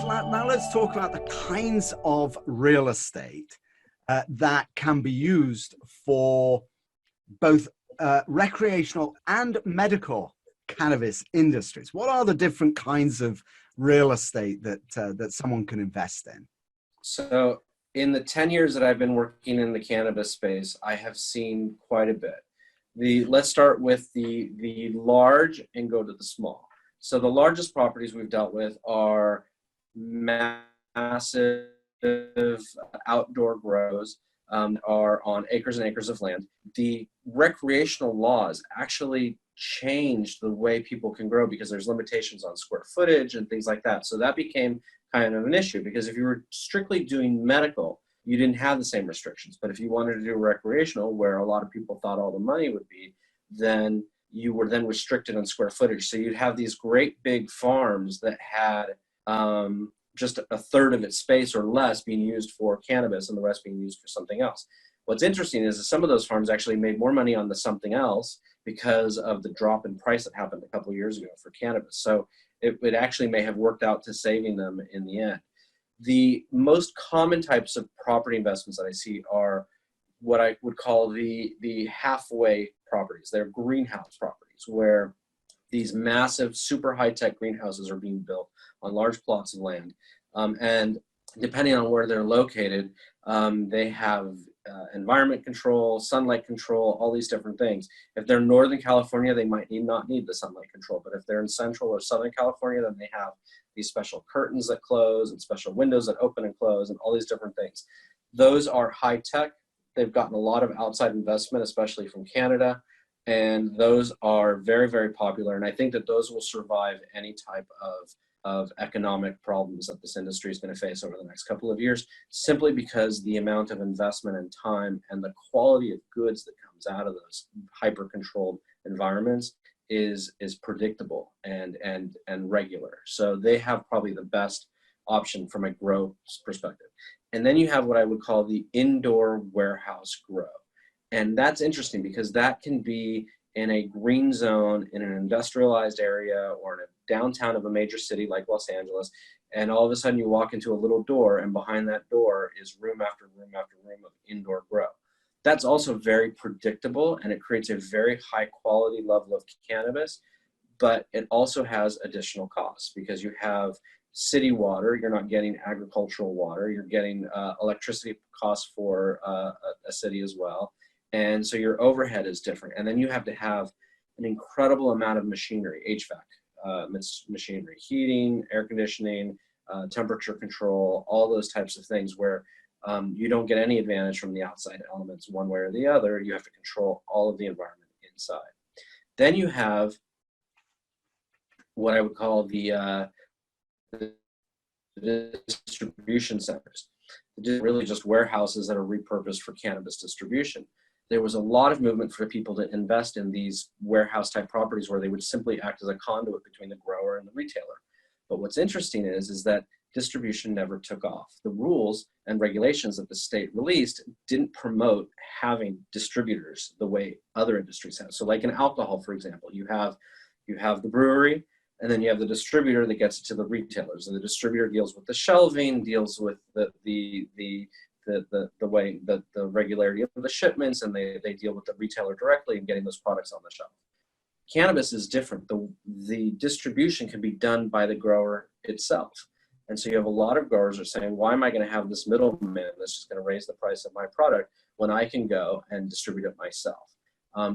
now let's talk about the kinds of real estate that can be used for both recreational and medical cannabis industries. What are the different kinds of real estate that someone can invest in? So in the 10 years that I've been working in the cannabis space, I have seen quite a bit. Let's start with the large and go to the small. So the largest properties we've dealt with are massive outdoor grows, are on acres and acres of land. The recreational laws actually changed the way people can grow because there's limitations on square footage and things like that. So that became kind of an issue, because if you were strictly doing medical, you didn't have the same restrictions. But if you wanted to do recreational, where a lot of people thought all the money would be, then you were then restricted on square footage. So you'd have these great big farms that had just a third of its space or less being used for cannabis and the rest being used for something else. What's interesting is that some of those farms actually made more money on the something else because of the drop in price that happened a couple of years ago for cannabis. So it actually may have worked out to saving them in the end. The most common types of property investments that I see are what I would call the halfway properties. They're greenhouse properties, where these massive, super high-tech greenhouses are being built on large plots of land. And depending on where they're located, they have environment control, sunlight control, all these different things. If they're in Northern California, they might not need the sunlight control. But if they're in Central or Southern California, then they have these special curtains that close and special windows that open and close and all these different things. Those are high-tech. They've gotten a lot of outside investment, especially from Canada. And those are very, very popular. And I think that those will survive any type of economic problems that this industry is going to face over the next couple of years, simply because the amount of investment and time and the quality of goods that comes out of those hyper-controlled environments is predictable and regular. So they have probably the best option from a growth perspective. And then you have what I would call the indoor warehouse grow. And that's interesting because that can be in a green zone, in an industrialized area, or in a downtown of a major city like Los Angeles. And all of a sudden you walk into a little door, and behind that door is room after room after room of indoor grow. That's also very predictable, and it creates a very high quality level of cannabis, but it also has additional costs because you have city water. You're not getting agricultural water. You're getting electricity costs for a city as well. And so your overhead is different. And then you have to have an incredible amount of machinery, HVAC, machinery, heating, air conditioning, temperature control, all those types of things where you don't get any advantage from the outside elements one way or the other. You have to control all of the environment inside. Then you have what I would call the distribution centers. They're really just warehouses that are repurposed for cannabis distribution. There was a lot of movement for people to invest in these warehouse type properties where they would simply act as a conduit between the grower and the retailer. But what's interesting is that distribution never took off. The rules and regulations that the state released didn't promote having distributors the way other industries have. So like in alcohol, for example, you have the brewery, and then you have the distributor that gets it to the retailers, and the distributor deals with the shelving, deals with the way that the regularity of the shipments, and they deal with the retailer directly and getting those products on the shelf. Cannabis is different. The distribution can be done by the grower itself. And so you have a lot of growers are saying, why am I going to have this middleman that's just going to raise the price of my product when I can go and distribute it myself?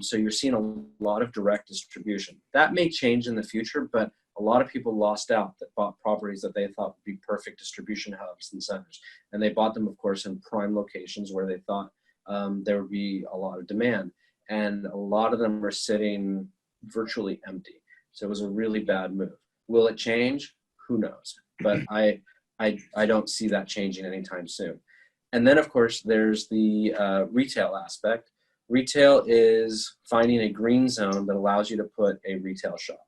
So you're seeing a lot of direct distribution. That may change in the future, but a lot of people lost out that bought properties that they thought would be perfect distribution hubs and centers. And they bought them, of course, in prime locations where they thought there would be a lot of demand. And a lot of them are sitting virtually empty. So it was a really bad move. Will it change? Who knows? But I don't see that changing anytime soon. And then, of course, there's the retail aspect. Retail is finding a green zone that allows you to put a retail shop.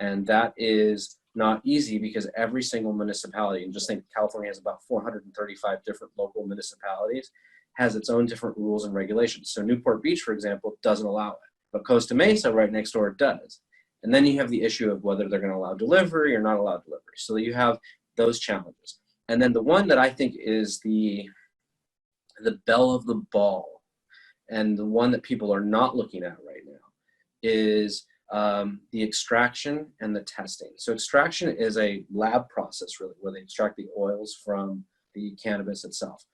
And that is not easy because every single municipality, and just think California has about 435 different local municipalities, has its own different rules and regulations. So Newport Beach, for example, doesn't allow it. But Costa Mesa, right next door, does. And then you have the issue of whether they're going to allow delivery or not allow delivery. So you have those challenges. And then the one that I think is the belle of the ball, and the one that people are not looking at right now, is the extraction and the testing. So extraction is a lab process, really, where they extract the oils from the cannabis itself.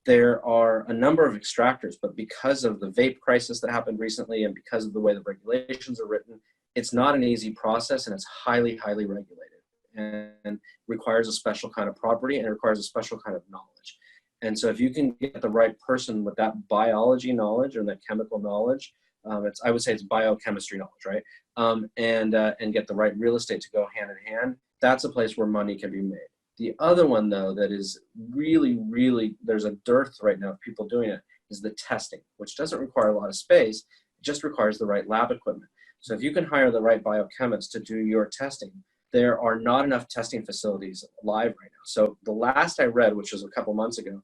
There are a number of extractors, but because of the vape crisis that happened recently and because of the way the regulations are written, it's not an easy process, and it's highly, highly regulated and requires a special kind of property, and it requires a special kind of knowledge. And so if you can get the right person with that biology knowledge or that chemical knowledge, I would say it's biochemistry knowledge, right? And get the right real estate to go hand in hand, that's a place where money can be made. The other one, though, that is really, really, there's a dearth right now of people doing it, is the testing, which doesn't require a lot of space. It just requires the right lab equipment. So if you can hire the right biochemist to do your testing, there are not enough testing facilities live right now. So the last I read, which was a couple months ago,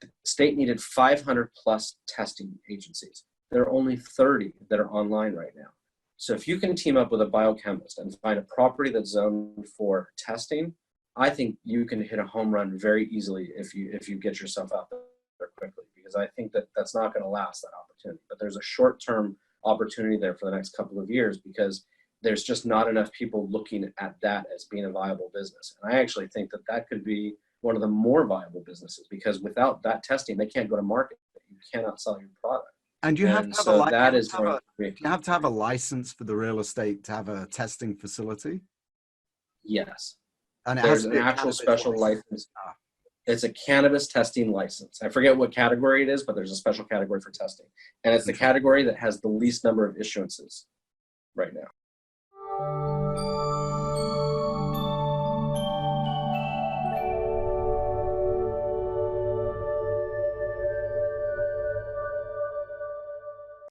the state needed 500 plus testing agencies. There are only 30 that are online right now. So if you can team up with a biochemist and find a property that's zoned for testing, I think you can hit a home run very easily if you get yourself out there quickly, because I think that that's not going to last, that opportunity. But there's a short-term opportunity there for the next couple of years, because there's just not enough people looking at that as being a viable business. And I actually think that that could be one of the more viable businesses, because without that testing, they can't go to market. You cannot sell your product. And you have to have so a, that you is have going a, to be, you have to have a license for the real estate to have a testing facility. yes. And it There's has to an be a actual cannabis special license. It's a cannabis testing license. I forget what category it is, but there's a special category for testing. And it's the category that has the least number of issuances right now.